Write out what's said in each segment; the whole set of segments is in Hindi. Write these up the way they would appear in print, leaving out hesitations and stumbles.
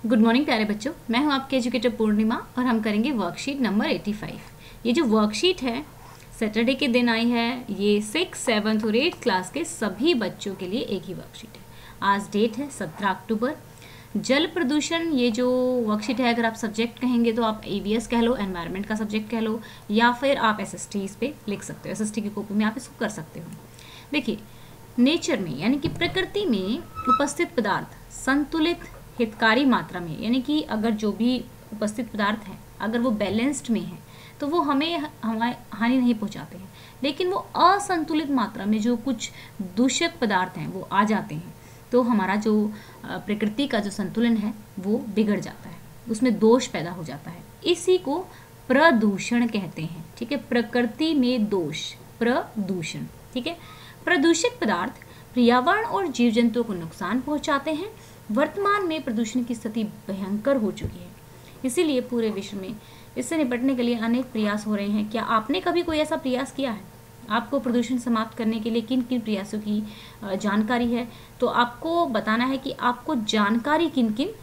गुड मॉर्निंग प्यारे बच्चों, मैं हूं आपके एजुकेटर पूर्णिमा और हम करेंगे वर्कशीट नंबर 85। ये जो वर्कशीट है सैटरडे के दिन आई है। ये 6, 7 और 8 क्लास के सभी बच्चों के लिए एक ही वर्कशीट है। आज डेट है 17 अक्टूबर। जल प्रदूषण ये जो वर्कशीट है, अगर आप सब्जेक्ट कहेंगे तो आप AVS कह लो, एनवायरनमेंट का सब्जेक्ट कह लो, या फिर आप SST इस पे लिख सकते हो। SST की कॉपी में आप इसको कर सकते हो। देखिए, नेचर में यानी कि प्रकृति में उपस्थित पदार्थ संतुलित हितकारी मात्रा में, यानी कि अगर जो भी उपस्थित पदार्थ है अगर वो बैलेंस्ड में है तो वो हमें हानि नहीं पहुंचाते हैं। लेकिन वो असंतुलित मात्रा में जो कुछ दूषक पदार्थ हैं वो आ जाते हैं तो हमारा जो प्रकृति का जो संतुलन है वो बिगड़ जाता है, उसमें दोष पैदा हो जाता है। इसी को प्रदूषण कहते हैं। ठीक है, प्रकृति में दोष, प्रदूषण। ठीक है, प्रदूषित पदार्थ पर्यावरण और जीव जंतुओं को नुकसान पहुंचाते हैं। वर्तमान में प्रदूषण की स्थिति भयंकर हो चुकी है, इसीलिए पूरे विश्व में इससे निपटने के लिए अनेक प्रयास हो रहे हैं। क्या आपने कभी कोई ऐसा प्रयास किया है? आपको प्रदूषण समाप्त करने के लिए किन किन प्रयासों की जानकारी है? तो आपको बताना है कि आपको जानकारी किन किन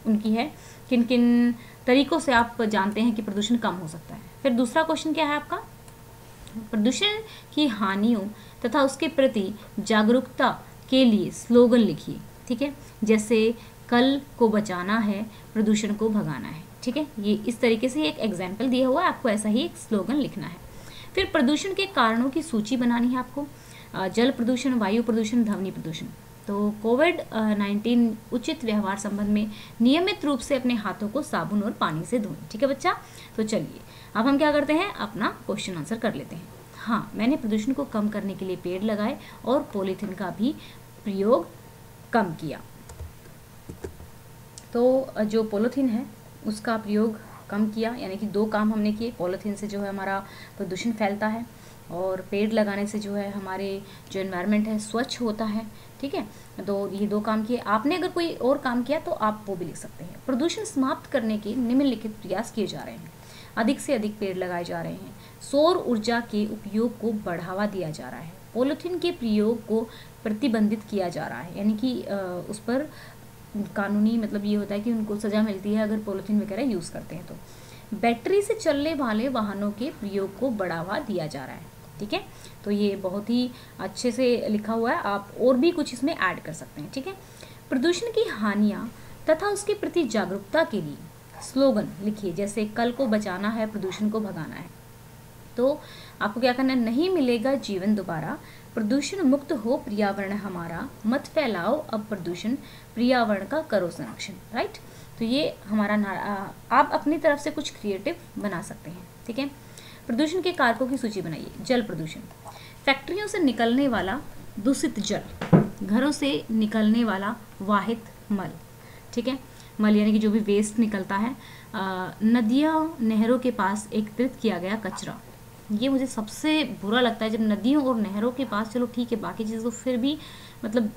उनकी है, किन किन तरीकों से आप जानते हैं कि प्रदूषण कम हो सकता है। फिर दूसरा क्वेश्चन क्या है आपका? प्रदूषण की हानियों तथा उसके प्रति जागरूकता के लिए स्लोगन लिखिए। ठीक है, जैसे कल को बचाना है, प्रदूषण को भगाना है। ठीक है, ये इस तरीके से एक एग्जाम्पल दिया हुआ है, आपको ऐसा ही एक स्लोगन लिखना है। फिर प्रदूषण के कारणों की सूची बनानी है आपको। जल प्रदूषण, वायु प्रदूषण, ध्वनि प्रदूषण। तो कोविड-19 उचित व्यवहार संबंध में नियमित रूप से अपने हाथों को साबुन और पानी से धोएं। ठीक है बच्चा, तो चलिए अब हम क्या करते हैं, अपना क्वेश्चन आंसर कर लेते हैं। हाँ, मैंने प्रदूषण को कम करने के लिए पेड़ लगाए और पॉलीथीन का भी प्रयोग कम किया। तो जो पॉलीथीन है उसका प्रयोग कम किया, यानी कि दो काम हमने किए। पॉलीथीन से जो है हमारा प्रदूषण फैलता है और पेड़ लगाने से जो है हमारे जो एनवायरनमेंट है स्वच्छ होता है। ठीक है, तो ये दो काम किए। आपने अगर कोई और काम किया तो आप वो भी लिख सकते हैं। प्रदूषण समाप्त करने के निम्नलिखित प्रयास किए जा रहे हैं। अधिक से अधिक पेड़ लगाए जा रहे हैं। सौर ऊर्जा के उपयोग को बढ़ावा दिया जा रहा है। पॉलीथीन के प्रयोग को प्रतिबंधित किया जा रहा है, यानी कि उस पर कानूनी मतलब ये होता है कि उनको सज़ा मिलती है अगर पॉलीथीन वगैरह यूज़ करते हैं तो। बैटरी से चलने वाले वाहनों के प्रयोग को बढ़ावा दिया जा रहा है। ठीक है, तो ये बहुत ही अच्छे से लिखा हुआ है, आप और भी कुछ इसमें ऐड कर सकते हैं। ठीक है, प्रदूषण की हानियाँ तथा उसके प्रति जागरूकता के लिए स्लोगन लिखिए, जैसे कल को बचाना है, प्रदूषण को भगाना है। तो आपको क्या करना है, नहीं मिलेगा जीवन दोबारा, प्रदूषण मुक्त हो पर्यावरण हमारा, मत फैलाओ अब प्रदूषण, पर्यावरण का करो संरक्षण। राइट, तो ये हमारा आप अपनी तरफ से कुछ क्रिएटिव बना सकते हैं। ठीक है, प्रदूषण के कारकों की सूची बनाइए। जल प्रदूषण, फैक्ट्रियों से निकलने वाला दूषित जल, घरों से निकलने वाला वाहित मल। ठीक है, मल यानी कि जो भी वेस्ट निकलता है। नदियाँ नहरों के पास एकत्रित किया गया कचरा, ये मुझे सबसे बुरा लगता है जब नदियों और नहरों के पास, चलो ठीक है बाकी चीज़ों फिर भी मतलब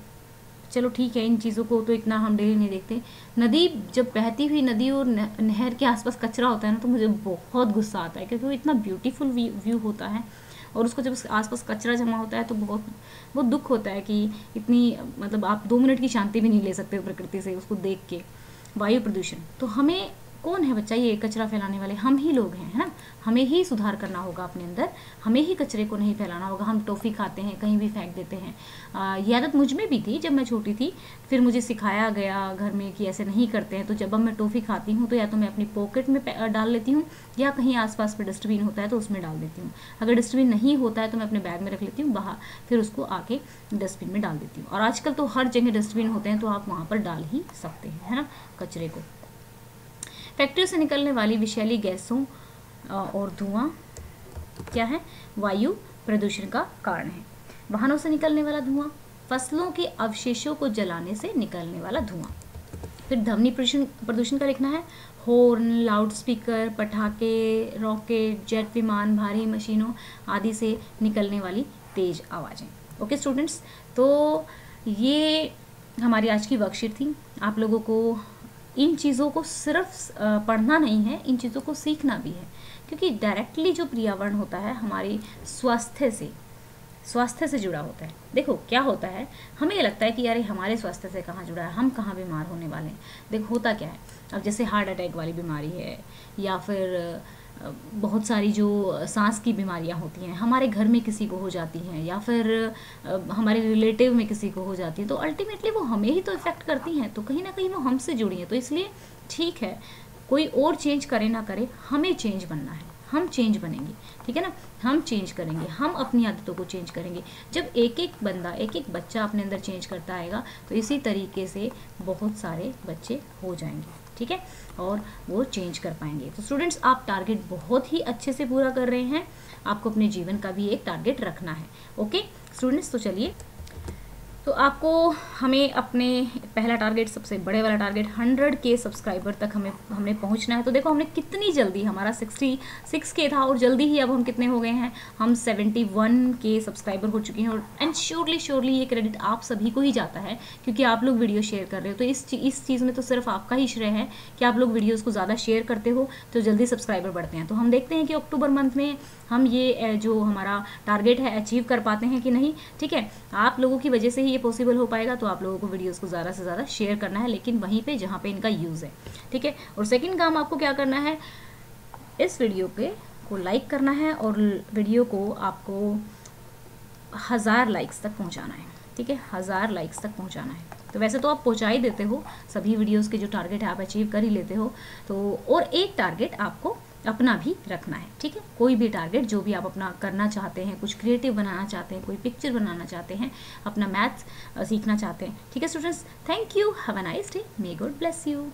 चलो ठीक है, इन चीज़ों को तो इतना हम डेली नहीं देखते। नदी जब बहती हुई नदी और नहर के आसपास कचरा होता है ना तो मुझे बहुत गुस्सा आता है, क्योंकि वो इतना ब्यूटीफुल व्यू होता है और उसको जब उसके आसपास कचरा जमा होता है तो बहुत बहुत दुख होता है कि इतनी मतलब आप 2 मिनट की शांति भी नहीं ले सकते हो प्रकृति से उसको देख के। वायु प्रदूषण, तो हमें कौन है बच्चा ये कचरा फैलाने वाले? हम ही लोग हैं, है ना। हमें ही सुधार करना होगा अपने अंदर, हमें ही कचरे को नहीं फैलाना होगा। हम टॉफ़ी खाते हैं, कहीं भी फेंक देते हैं। ये आदत मुझ में भी थी जब मैं छोटी थी, फिर मुझे सिखाया गया घर में कि ऐसे नहीं करते हैं। तो जब अब मैं टॉफ़ी खाती हूँ तो या तो मैं अपनी पॉकेट में डाल लेती हूँ या कहीं आसपास पे डस्टबिन होता है तो उसमें डाल देती हूँ। अगर डस्टबिन नहीं होता है तो मैं अपने बैग में रख लेती हूँ बाहर, फिर उसको आके डस्टबिन में डाल देती हूँ। और आजकल तो हर जगह डस्टबिन होते हैं तो आप वहाँ पर डाल ही सकते हैं, है ना, कचरे को। फैक्ट्रियों से निकलने वाली विषैली गैसों और धुआं क्या है? वायु प्रदूषण का कारण है। वाहनों से निकलने वाला धुआं, फसलों के अवशेषों को जलाने से निकलने वाला धुआं। फिर ध्वनि प्रदूषण का लिखना है। हॉर्न, लाउडस्पीकर, पटाखे, रॉकेट, जेट विमान, भारी मशीनों आदि से निकलने वाली तेज आवाज़ें। ओके स्टूडेंट्स, तो ये हमारी आज की वर्कशीट थी। आप लोगों को इन चीज़ों को सिर्फ पढ़ना नहीं है, इन चीज़ों को सीखना भी है, क्योंकि डायरेक्टली जो पर्यावरण होता है हमारी स्वास्थ्य से स्वास्थ्य से जुड़ा होता है। देखो क्या होता है, हमें ये लगता है कि यार हमारे स्वास्थ्य से कहाँ जुड़ा है, हम कहाँ बीमार होने वाले हैं। देखो होता क्या है, अब जैसे हार्ट अटैक वाली बीमारी है या फिर बहुत सारी जो सांस की बीमारियां होती हैं, हमारे घर में किसी को हो जाती हैं या फिर हमारे रिलेटिव में किसी को हो जाती हैं, तो अल्टीमेटली वो हमें ही तो इफ़ेक्ट करती हैं, तो कहीं ना कहीं वो हमसे जुड़ी हैं। तो इसलिए ठीक है, कोई और चेंज करे ना करे, हमें चेंज बनना है, हम चेंज बनेंगे, ठीक है ना। हम चेंज करेंगे, हम अपनी आदतों को चेंज करेंगे। जब एक एक बंदा, एक एक बच्चा अपने अंदर चेंज करता आएगा तो इसी तरीके से बहुत सारे बच्चे हो जाएंगे, ठीक है, और वो चेंज कर पाएंगे। तो स्टूडेंट्स, आप टारगेट बहुत ही अच्छे से पूरा कर रहे हैं, आपको अपने जीवन का भी एक टारगेट रखना है। ओके स्टूडेंट्स, तो चलिए, तो आपको हमें अपने पहला टारगेट, सबसे बड़े वाला टारगेट 100K सब्सक्राइबर तक हमने पहुंचना है। तो देखो हमने कितनी जल्दी, हमारा 66K था और जल्दी ही अब हम कितने हो गए हैं, हम 71K सब्सक्राइबर हो चुके हैं। और एंड श्योरली ये क्रेडिट आप सभी को ही जाता है, क्योंकि आप लोग वीडियो शेयर कर रहे हो। तो इस चीज़ में तो सिर्फ आपका ही श्रेय है कि आप लोग वीडियोज़ को ज़्यादा शेयर करते हो तो जल्दी सब्सक्राइबर बढ़ते हैं। तो हम देखते हैं कि अक्टूबर मंथ में हम ये जो हमारा टारगेट है अचीव कर पाते हैं कि नहीं, ठीक है। आप लोगों की वजह से ही ये पॉसिबल हो पाएगा। तो आप लोगों को वीडियोस को ज़्यादा से ज़्यादा शेयर करना है, लेकिन वहीं पे जहाँ पे इनका यूज़ है, ठीक है। और सेकंड काम आपको क्या करना है, इस वीडियो पे को लाइक करना है और वीडियो को आपको 1000 लाइक्स तक पहुँचाना है, ठीक है, 1000 लाइक्स तक पहुँचाना है। तो वैसे तो आप पहुँचा ही देते हो, सभी वीडियोज़ के जो टारगेट है आप अचीव कर ही लेते हो। तो और एक टारगेट आपको अपना भी रखना है, ठीक है। कोई भी टारगेट जो भी आप अपना करना चाहते हैं, कुछ क्रिएटिव बनाना चाहते हैं, कोई पिक्चर बनाना चाहते हैं, अपना मैथ्स सीखना चाहते हैं, ठीक है students. Thank you, have a nice day, may God bless you.